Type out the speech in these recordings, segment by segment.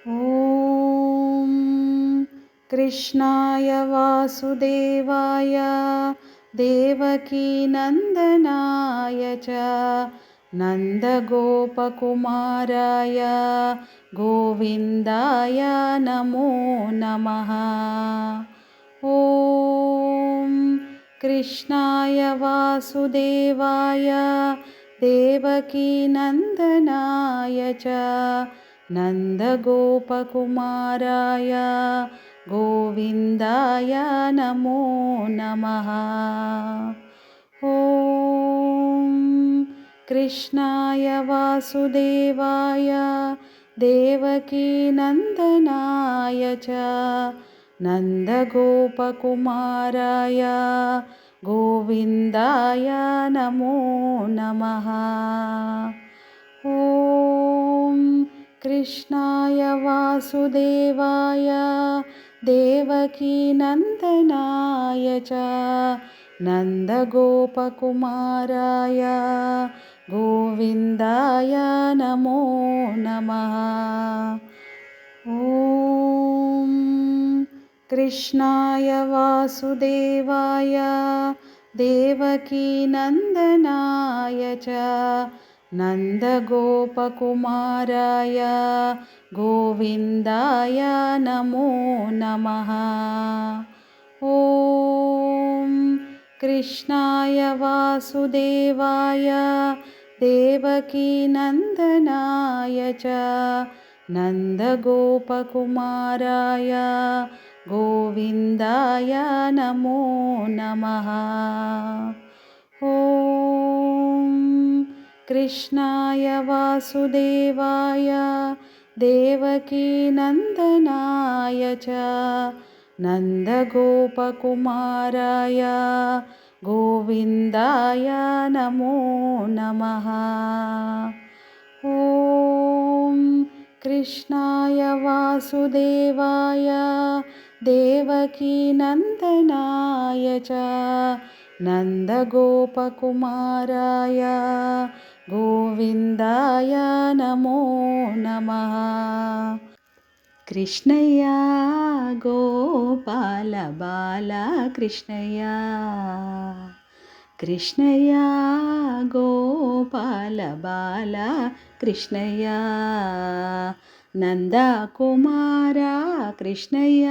ॐ कृष्णाय वासुदेवाय देवकीनन्दनाय च नन्दगोपकुमाराय गोविन्दाय नमो नमः। ॐ कृष्णाय वासुदेवाय देवकीनन्दनाय च नन्दगोपकुमाराय गोविन्दाय नमो नमः। ॐ कृष्णाय वासुदेवाय देवकीनन्दनाय च नन्दगोपकुमाराय गोविन्दाय नमो नमः। ॐ कृष्णाय वासुदेवाय देवकीनन्दनाय च नन्दगोपकुमाराय गोविन्दाय नमो नमः। ॐ कृष्णाय वासुदेवाय देवकीनन्दनाय च नन्दगोपकुमाराय गोविन्दाय नमो नमः। ॐ कृष्णाय वासुदेवाय देवकीनन्दनाय च नन्दगोपकुमाराय गोविन्दाय नमो नमः। ॐ कृष्णाय वासुदेवाय देवकीनन्दनाय च नन्दगोपकुमाराय गोविन्दाय नमो नमः। ॐ कृष्णाय वासुदेवाय देवकीनन्दनाय च नन्दगोपकुमाराय गोविन्दाय नमो नमः। कृष्णయ్య గోపాల బాల కృష్ణయ్య, కృష్ణయ్య గోపాల బాల కృష్ణయ్య, నందకుమార కృష్ణయ్య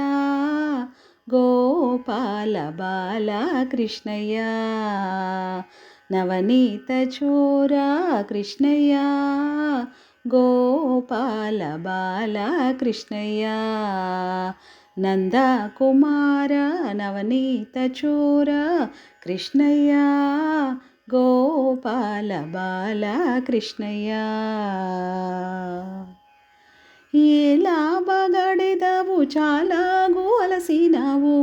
గోపాల బాల కృష్ణయ్య, నవనీత చోర కృష్ణయ్య గోపాల బాల కృష్ణయ్య, నందకుమార నవనీత చోర కృష్ణయ్య గోపాల బాల కృష్ణయ్య. ఎలా బగడెదవు చాలాగు అలసినావు,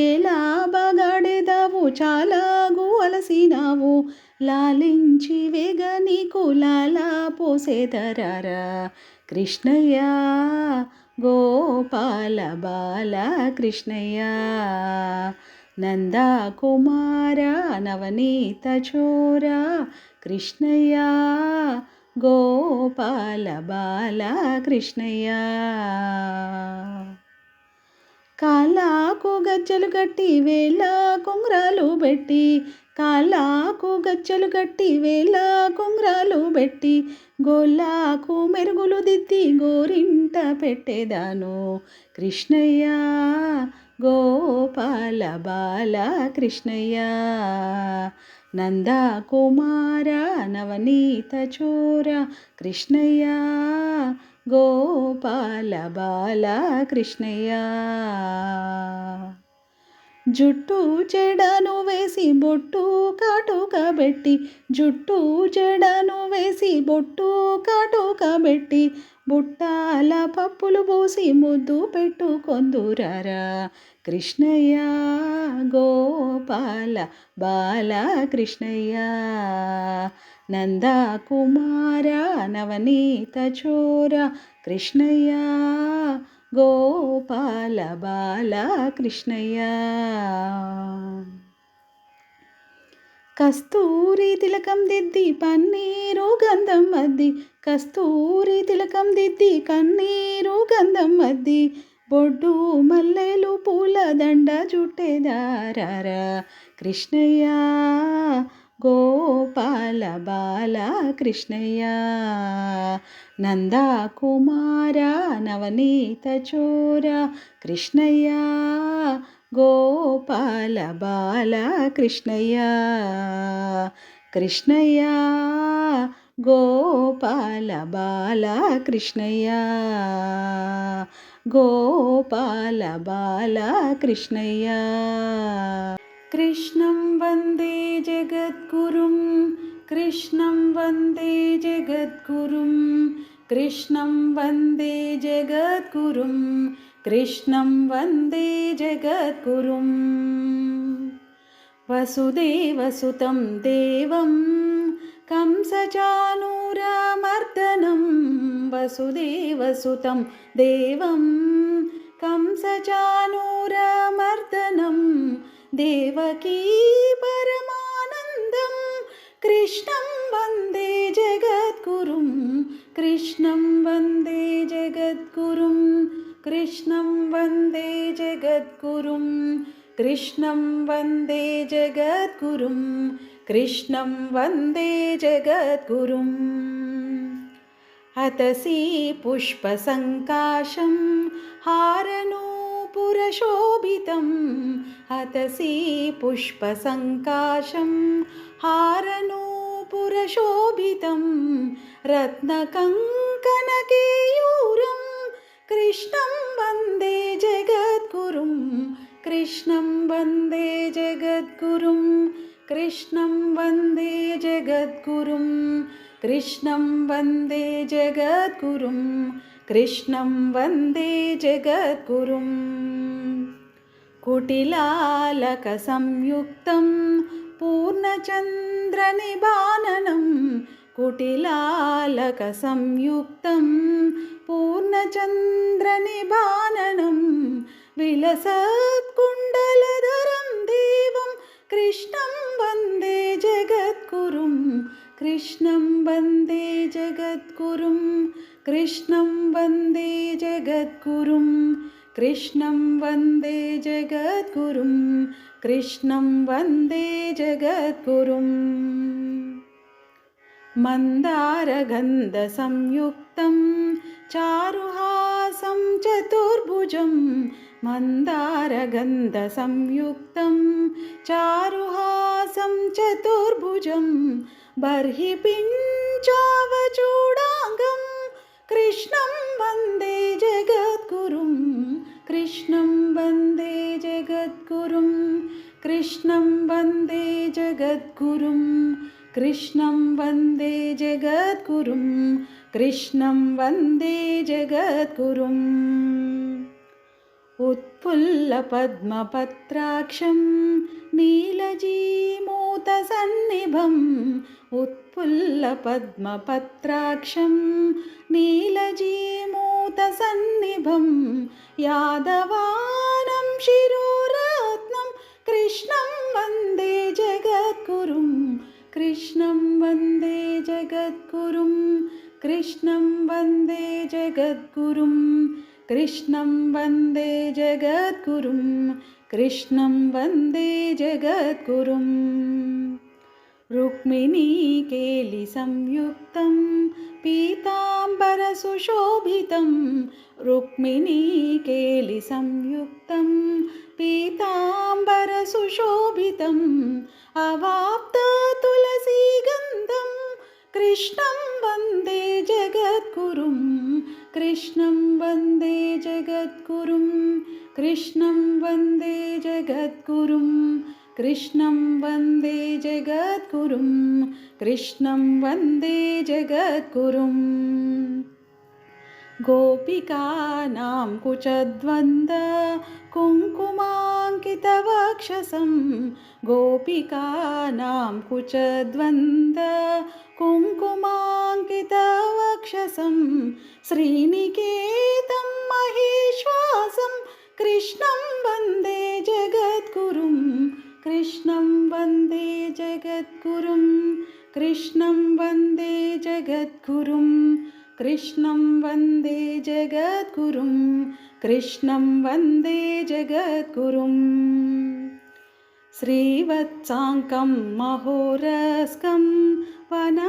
ఎలా బగడెదవు చాలాగు అలసినావు, లాలించి వేగ నీకు లాలా పోసేదరారా కృష్ణయ్య గోపాల బాల కృష్ణయ్య, నందకుమార నవనీత చోర కృష్ణయ్య గోపాల బాల కృష్ణయ్య. కాలాకు గజ్జలు కట్టి వేళ కుంగ్రాలు పెట్టి, కాలాకు గజ్జలు కట్టి వేళ కుంగ్రాలు పెట్టి, గోళ్ళకు మెరుగులు దిద్ది గోరింట పెట్టేదాను కృష్ణయ్య గోపాల బాల కృష్ణయ్య, నందకుమార నవనీత చోర కృష్ణయ్య గోపాల బాల కృష్ణయ్య. జుట్టు జడను వేసి బొట్టు కాటుక పెట్టి, జుట్టు జడను వేసి బొట్టు కాటుక పెట్టి, బుట్టాల పప్పులు పోసి ముద్దు పెట్టుకొందురారా కృష్ణయ్య గోపాల బాల కృష్ణయ్య, నందకుమార నవనీత చోర కృష్ణయ్య గోపాల బాల కృష్ణయ్య. కస్తూరి తిలకం దిద్ది పన్నీరు గంధం అద్ది, కస్తూరి తిలకం దిద్ది కన్నీరు గంధం అద్ది, బొడ్డు మల్లెలు పూల దండ జుట్టెదారారా కృష్ణయ్య గోపాల బాల కృష్ణయ్య. నందా కుమార నవనీత చోర కృష్ణయ్య గోపాల బాల కృష్ణయ్య. కృష్ణయ్య గోపాల బాల కృష్ణయ్య, గోపాల బాల కృష్ణయ్య. కృష్ణం వందే జగద్గురుం, కృష్ణం వందే జగద్గురుం, కృష్ణం వందే జగద్గురుం, కృష్ణం వందే జగద్గురుం. వసుదేవసుతం దేవం కంసచానూరమర్దనం, వసుదేవసుతం దేవం కంసచానూరమర్దనం, దేవకీ పరమానందం కృష్ణం వందే జగద్గురుం, కృష్ణం వందే జగద్గురుం, కృష్ణం వందే జగద్గురుం, కృష్ణం వందే జగద్గురుం, కృష్ణం వందే జగద్గురుం. అతసీ పుష్పసంకాశం హారనూపురశోభితం, అతసీ పుష్పసంకాశం హారనూపురశోభితం, రత్నకంకణకేయూరం కృష్ణం వందే జగద్గురుం, కృష్ణం వందే జగద్గురుం, కృష్ణం వందే జగద్గురుం, కృష్ణం వందే జగద్గురుం, కృష్ణం వందే జగద్గురుం. కుటిలాలక సంయుక్తం పూర్ణచంద్రనిబాననం, కుటిలాలక సంయుక్తం పూర్ణచంద్రనిబాననం, విలసత్కుండలధరం దేవం కృష్ణం వందే జగద్గురుం, కృష్ణం వందే జగద్గురుం, కృష్ణం వందే జగద్గురుం, కృష్ణం వందే జగద్గురుం, కృష్ణం వందే జగద్గురుం. మందారగంధ సంయుక్తం చారుహాసం చతుర్భుజం, మందారగంధ సంయుక్తం చారుహాసం చతుర్భుజం, బర్హి పించావచూడాంగం కృష్ణం వందే జగద్గురుం, కృష్ణం వందే జగద్గురుం, కృష్ణం వందే జగద్గురుం, కృష్ణం వందే జగద్గురుం, కృష్ణం వందే జగద్గురుం. उत्पुल्लपद्मपत्राक्षं नीलजीमूतसन्निभं, उत्पुल्लपद्मपत्राक्षं नीलजीमूतसन्निभं, यादवानं शिरोरत्नं कृष्णं वन्दे जगद्गुरुं, कृष्णं वन्दे जगद्गुरुं, कृष्णं वन्दे जगद्गुरुं, कृष्णं वन्दे जगद्गुरुं, कृष्णं वन्दे जगद्गुरुं. रुक्मिणीकेलिसंयुक्तं पीताम्बरसुशोभितं, रुक्मिणीकेलिसंयुक्तं पीताम्बरसुशोभितं, अवाप्ततुलसीगन्धं कृष्णं वन्दे जगद्गुरुं, कृष्णं वन्दे जगद्गुरुं, कृष्णं वन्दे जगद्गुरुं, कृष्णं वन्दे जगद्गुरुं, कृष्णं वन्दे जगद्गुरुं. गोपिकानां कुचद्वन्द्व कुङ्कुमाङ्कितवक्षसं, गोपिकानां कुचद्वन्द्व कुङ्कुमाङ्कितवक्षसं, श्रीनिकेतं महेश्वासं कृष्णं वन्दे जगद्गुरुं, कृष्णं वन्दे जगद्गुरुं, जगद्गुरुं कृष्णं वन्दे जगद्गुरुं कृष्णं वन्दे जगद्गुरुं कृष्णं वन्दे जगद्गुरुम् श्रीवत्साङ्कं महोरस्कं वनमालाविराजितं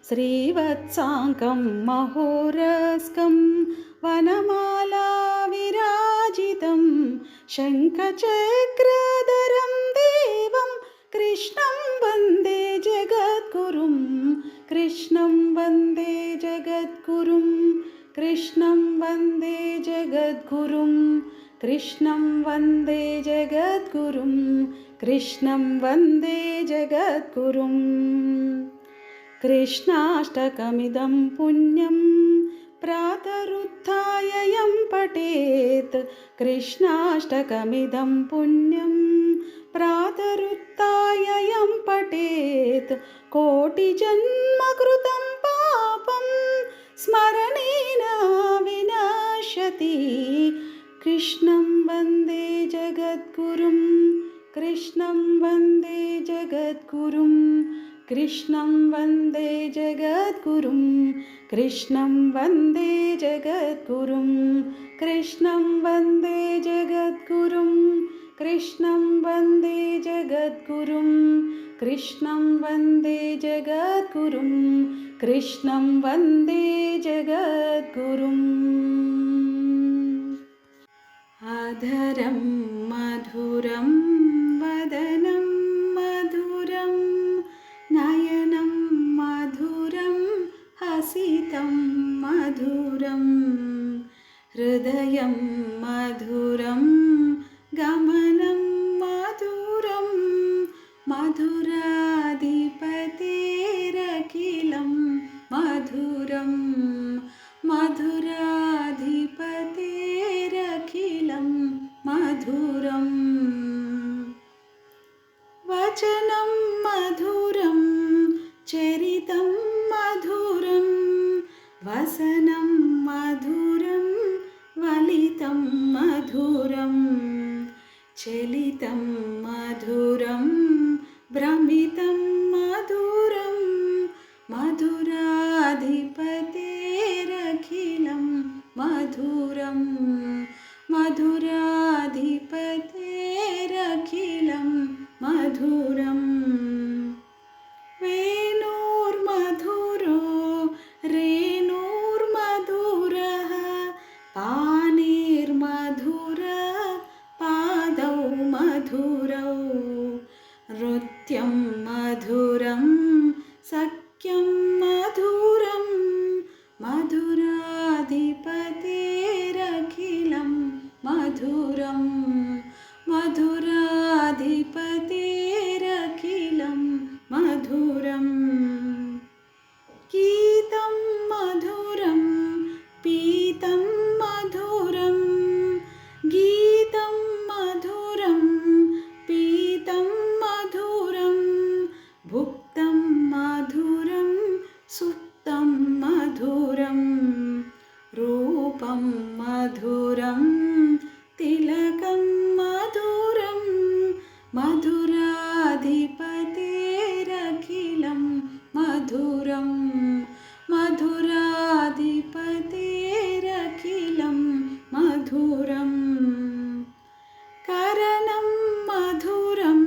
श्रीवत्साङ्कं महोरस्कं वनमालाविराजितं शङ्खचक्रधरं देवं कृष्णं वन्दे जगद्गुरुं कृष्णं वन्दे जगद्गुरुं कृष्णं वन्दे जगद्गुरुं कृष्णं वन्दे जगद्गुरुं कृष्णं वन्दे जगद्गुरुम् कृष्णाष्टकमिदं पुण्यं प्रातरुत्थाय यं पठेत् कृष्णाष्टकमिदं पुण्यं प्रातरुत्थाय यं पठेत् कोटिजन्मकृतं पापं स्मरणेन विनश्यति कृष्णं वन्दे जगद्गुरुं कृष्णं वन्दे जगद्गुरुं कृष्णं वन्दे जगद्गुरुं कृष्णं वन्दे जगद्गुरुं कृष्णं वन्दे जगद्गुरुं कृष्णं वन्दे जगद्गुरुं कृष्णं वन्दे जगद्गुरुं कृष्णं वन्दे जगद्गुरुम् आधरं मधुरं वदनं मधुरं नयनं मधुरं हसितं मधुरं हृदयं मधुरं गमनं मधुरं मधुराधिपतेरखिलं मधुरं मधुराधिपतेरखिलं मधुरम् वचनं मधुरं चरितं मधुरं वसनं मधुरं वलितं मधुरं चलितं मधुरं भ्रमितं मधुरं मधुराधिपतेरखिलं मधुरं मधुराधिपतेरखिलं मधुरम् वेणोर्मधुरो रेणोर्मधुरः पाणिर्मधुर पादौ मधुरौ नृत्यं मधुरं सख्यं मधुरं मधुराधिपतेरखिलं मधुरं मधुराधिपतेरखिलं मधुरम् गीतं मधुरं पीतं मधुरं गीतं मधुरं पीतं मधुरं भुक्तं मधुरं सुप्तं मधुरं रूपं मधुरं तिलकं मधुरं मधुराधिपतेरखिलं मधुरं मधुराधिपतेरखिलं मधुरम् करणं मधुरं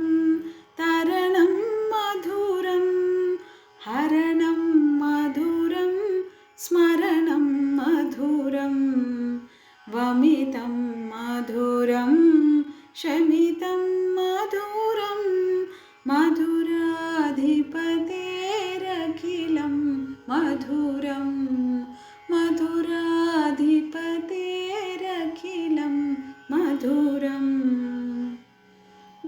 तरणं मधुरं हरणं मधुरं स्मरणं मधुरं वमितं मधुरं शमितं मधुरं मधुराधिपतेरखिलं मधुरं मधुराधिपतेरखिलं मधुरम्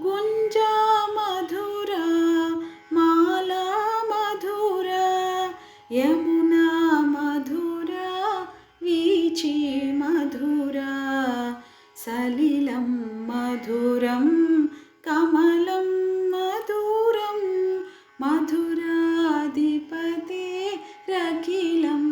गुञ्जा मधुरा माला मधुरा यमुना मधुरा वीची मधुरा सलिलं मधुरं कमलं मधुरं मधुराधिपतेरखिलं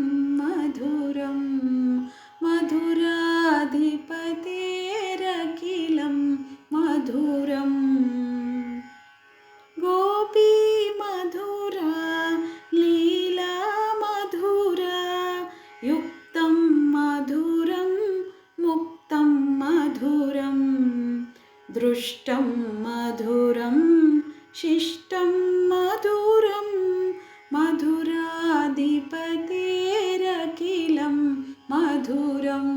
दृष्टं मधुरं शिष्टं मधुरं मधुराधिपतेरखिलं मधुरं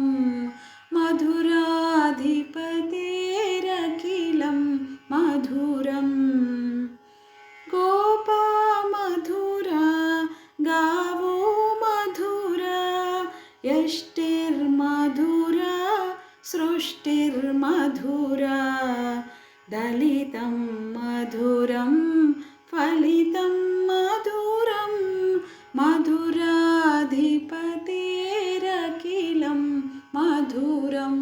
मधुराधिपतेरखिलं मधुरम् गोपा मधुरा गावो मधुरा यष्टिर्मधुरा सृष्टिर्मधुरा दलितं मधुरं फलितं मधुरं मधुराधिपतेरखिलं मधुरं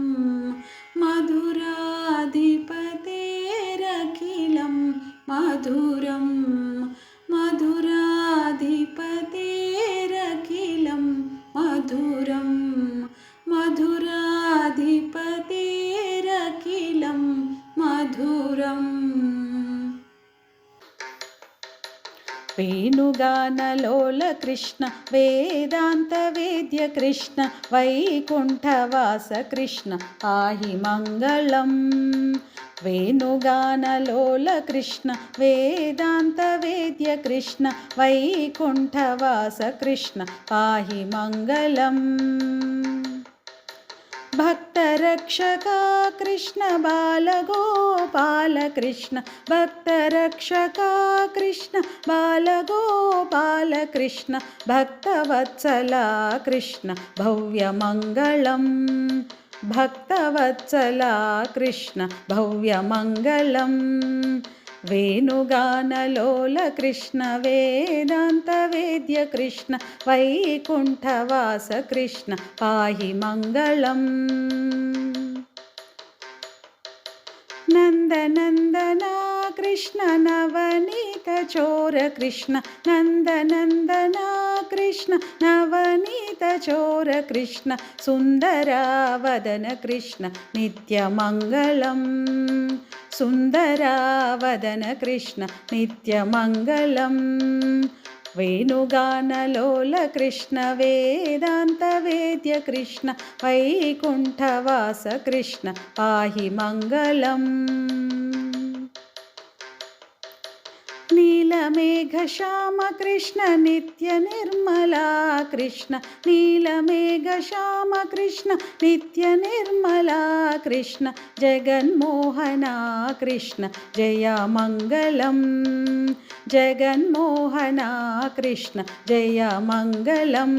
मधुराधिपतेरखिलं मधुरं मधुराधिपतेरखिलं मधुरं मधुराधिपतेरखिलं मधुरम् वेणुगानलोल कृष्ण वेदान्तवेद्य कृष्ण वैकुण्ठवास कृष्ण पाहि मङ्गलम् वेणुगानलोल कृष्ण वेदान्तवेद्य कृष्ण वैकुण्ठवास कृष्ण पाहि मङ्गलम् भक्तरक्षका कृष्ण बालगोपाल कृष्ण भक्तरक्षका कृष्ण बालगोपाल कृष्ण भक्तवत्सला कृष्ण भव्यमङ्गलम् भक्तवत्सला कृष्ण भव्यमङ्गलम् वेणुगानलोल कृष्ण वेदान्तवेद्य कृष्ण वैकुण्ठवास कृष्ण पाहि मङ्गलम् नन्दनन्दना कृष्ण नवनीतचोर कृष्ण नन्दनन्दना कृष्ण नवनीतचोर कृष्ण सुन्दरावदन कृष्ण नित्यमङ्गलम् सुन्दरावदन कृष्ण नित्यमङ्गलम् वेणुगानलोल कृष्ण वेदान्तवेद्य कृष्ण वैकुण्ठवास कृष्ण पाहि मङ्गलम् नीलमेघश्याम कृष्ण नित्यनिर्मला कृष्ण नीलमेघश्याम कृष्ण नित्यनिर्मला कृष्ण जगन्मोहना कृष्ण जया मङ्गलम् जगन्मोहना कृष्ण जया मङ्गलम्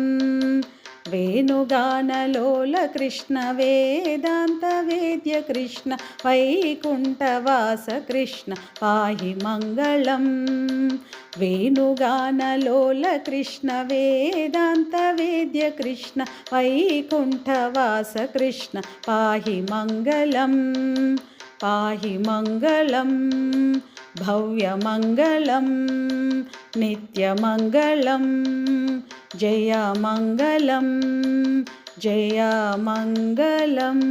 वेणुगानलोल कृष्ण वेदान्तवेद्य कृष्ण वैकुण्ठवास कृष्ण पाहि मङ्गलम् वेणुगानलोल कृष्ण वेदान्तवेद्य कृष्ण वैकुण्ठवास कृष्ण पाहि मङ्गलम् पाहि मङ्गलम् भव्यमङ्गलं नित्यमङ्गलं जयमङ्गलं जयमङ्गलम्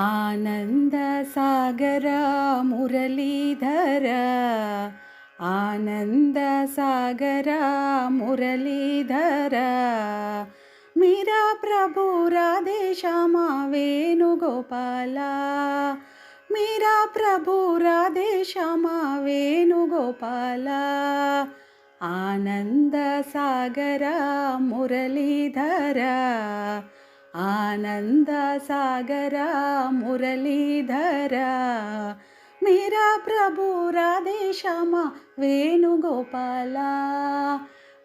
आनन्दसागर मुरलीधर आनन्दसागर मुरलीधर मेरा प्रभु राधे श्यामा वेणुगोपाला मेरा प्रभु राधे श्यामा वेणुगोपाला आनंद सागर मुरलीधर आनंद सागर मुरलीधर मेरा प्रभु राधे श्यामा वेणुगोपाला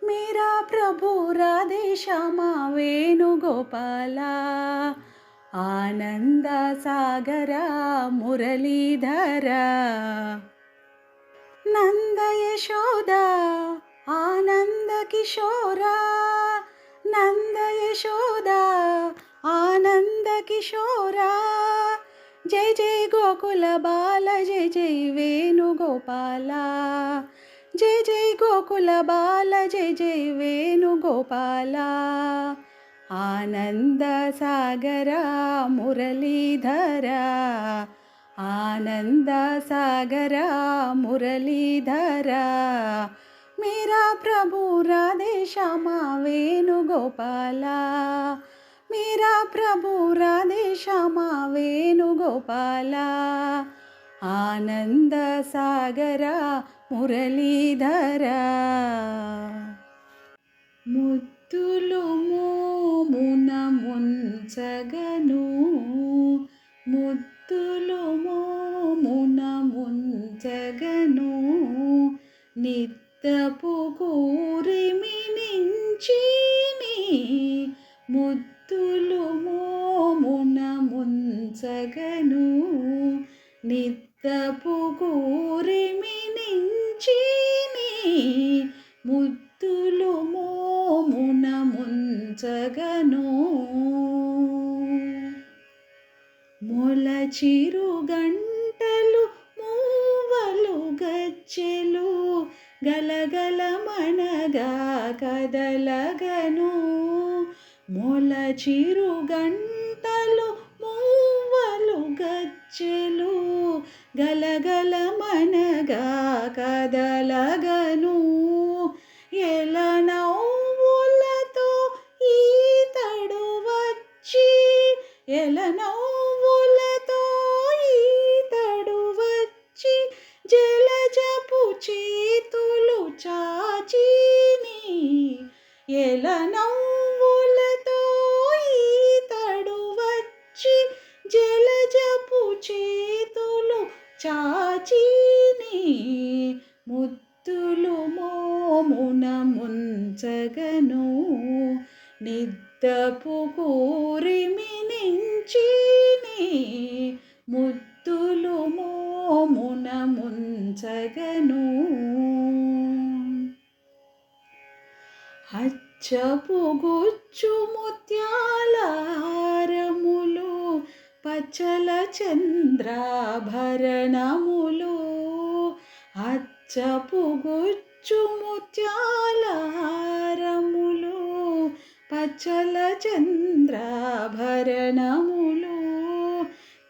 मेरा प्रभु राधे श्यामा वेणुगोपाला आनंद सागर मुरलीधर नंद यशोदा आनंद किशोरा नंद यशोदा आनंद किशोरा जय जय गोकुल बाल जय जय वेणुगोपाला जय जय गोकुल बाल जय जय वेणुगोपाला आनंद सागर मुरलीधर आनंद सागर मुरलीधर मेरा प्रभु राधे श्यामा वेणुगोपाला మీరా ప్రభు రాధే శ్యామ వేణుగోపాల ఆనంద సాగర మురళీధర ముద్దులు మోమున ముంచగను ముద్దులు మోమున ముంచగను నిత్తపు కూరిమి నించిని ముద్దులు మోమున ముంచగను నిత్తపు కూరిమి నించిని ముద్దులు మోమున ముంచగను మొలచిరు గంటలు మూవలు గచ్చెలు గలగలమనగా కదలగను మొలచిరు గంటలు మూవలు గచ్చెలు గలగలమనగా కదలగను ఎలనవ్వులతో ఈతడు వచ్చి ఎలనవ్వులతో ఈతడు వచ్చి జలజపు చేతులు చాచిని ఎలనవ్వులతో ఈతడు వచ్చి జలజపు చేతులు చాచిని ముద్దులు మోమున ముంచగను నిద్దపు కూరిమి నించిని ముద్దులు మోమున ముంచగను అచ్చపు గుచ్చు ముత్యాల హారములు పచ్చల చంద్రాభరణములు అచ్చపు గుచ్చు ముత్యాల హారములు పచ్చల చంద్రాభరణములు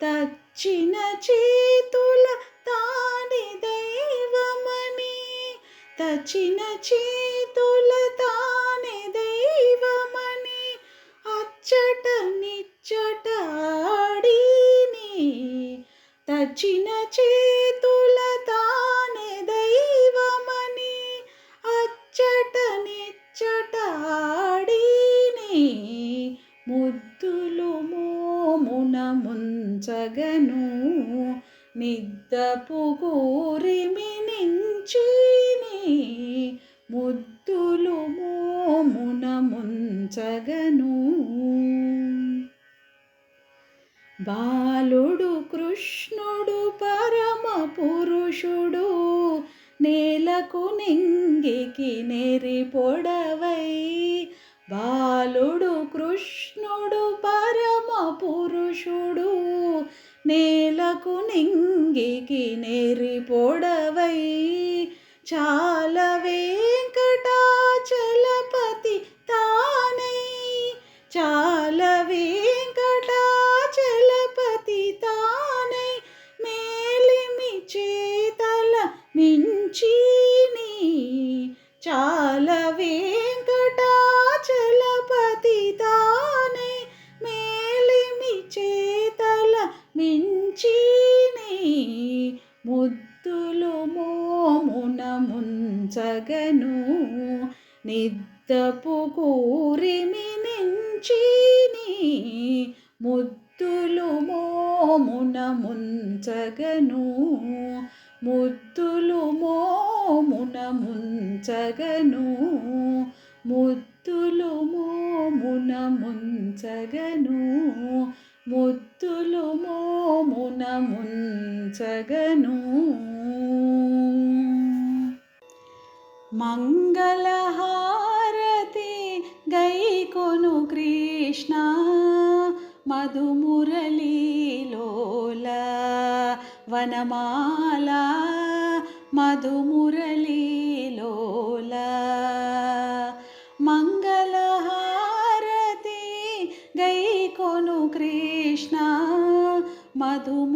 తచ్చిన చేతుల తాని దైవమని తచిన చేతుల తాని దైవమని అచ్చట నిచ్చట ఆడిని తచిన చేతుల తాని దైవమని అచ్చట నిచ్చట ఆడిని ముద్దులు మోమున ముంచగను నిద్దపు కూరిమి నించిని ముద్దులు మోమున ముంచగను బాలుడు కృష్ణుడు పరమ పురుషుడు నేలకు నింగికి నెరి పొడవై బాలుడు కృష్ణుడు పరమ పురుషుడు నేలకు నింగికి నెరి పొడవై చాల వెంకటాచలపతి తానై చాల వెంకటాచలపతి తానై మేలిమి చేతల మించిని చాల వెంకటాచలపతి తానై మేలిమి చేతల మించిని ముద్దులు మోమున ముంచగను నిద్దపు కూరిమి నించిని ముద్దులు మోమున ముంచగను ముద్దులు మోమున ముంచగను ముద్దులు మోమున ముంచగను ముద్దులు మోమున ముంచగను మంగళహారతి గైకొను కృష్ణ మధుమురళీలోల వనమాల మధుమురళీలోల మంగళహారతి గైకొను కృష్ణ మధుమురళీలోల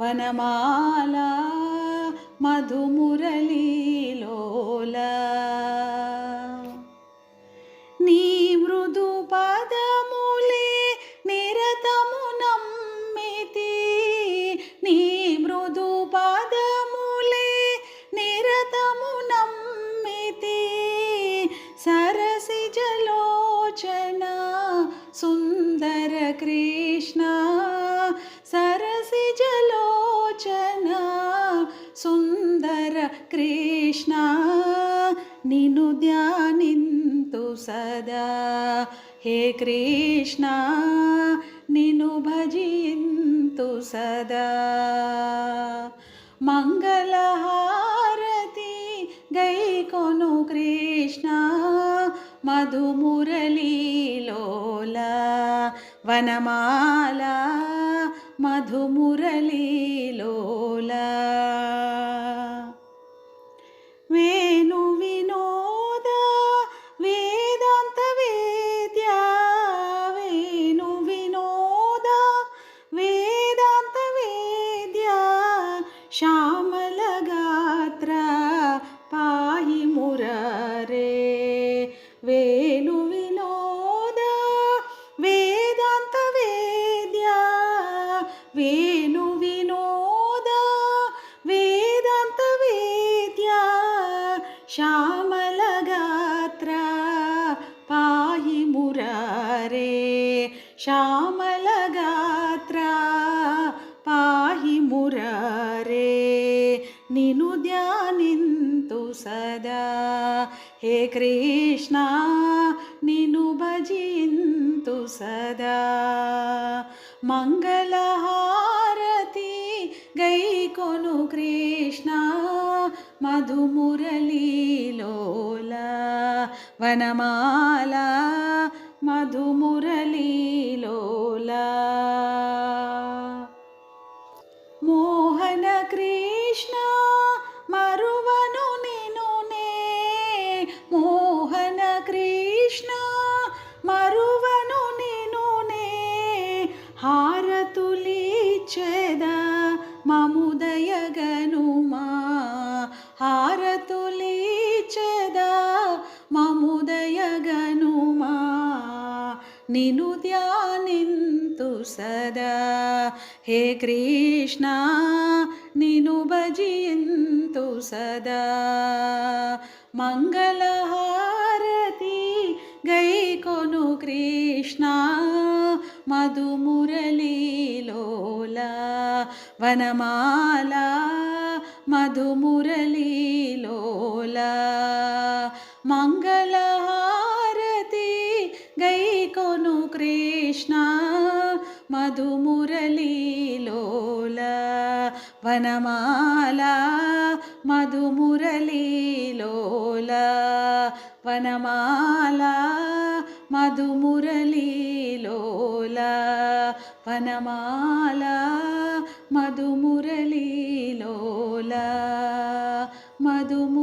వనమాల మధుమురళీలోల నీ కృష్ణ నిన్ను ధ్యానింతు సదా హే కృష్ణ నిన్ను భజింతు సదా మంగళహారతి గైకొను కృష్ణ మధుమురళీలోల వనమాల మధుమురళీలోల వేణు వినోద వేదాంత వేద్య వేణు వినోద వేదాంత వేద్య శ్యామల గాత్ర పాహి మురారే వేణు వినోద వేదాంత వేద్య వేణు వినోద వేదాంత వేద్య శ్యామల గాత్ర పాహి మురారే శ్యామల గాత్ర పాహి మురారే నిన్ను ధ్యానింతు సదా హే కృష్ణ నిన్ను భజింతు సదా మంగళహారతి గైకొను కృష్ణ మధుమురళీలోల వనమాల మధుమురళీలోల మోహన కృష్ణ మరువను నినునే మోహన కృష్ణ మరువను నినునే హారతులిచ్చెద మముదయగనుమా హారతులిచ్చెద మముదయగనుమా నిన్ను ధ్యానింతు సదా హే కృష్ణ నిన్ను భజింతు సదా మంగళహారతి గైకొను కృష్ణ మధుమురళీలోల వనమాల మధుమురళీలోల మంగళహారతి గైకొను కృష్ణ మధుమురళీలోల వనమాల మధుమురళీలోల వనమాల మధుమురళీలోల వనమాల మధుమురళీలోల మధుమురళీలోల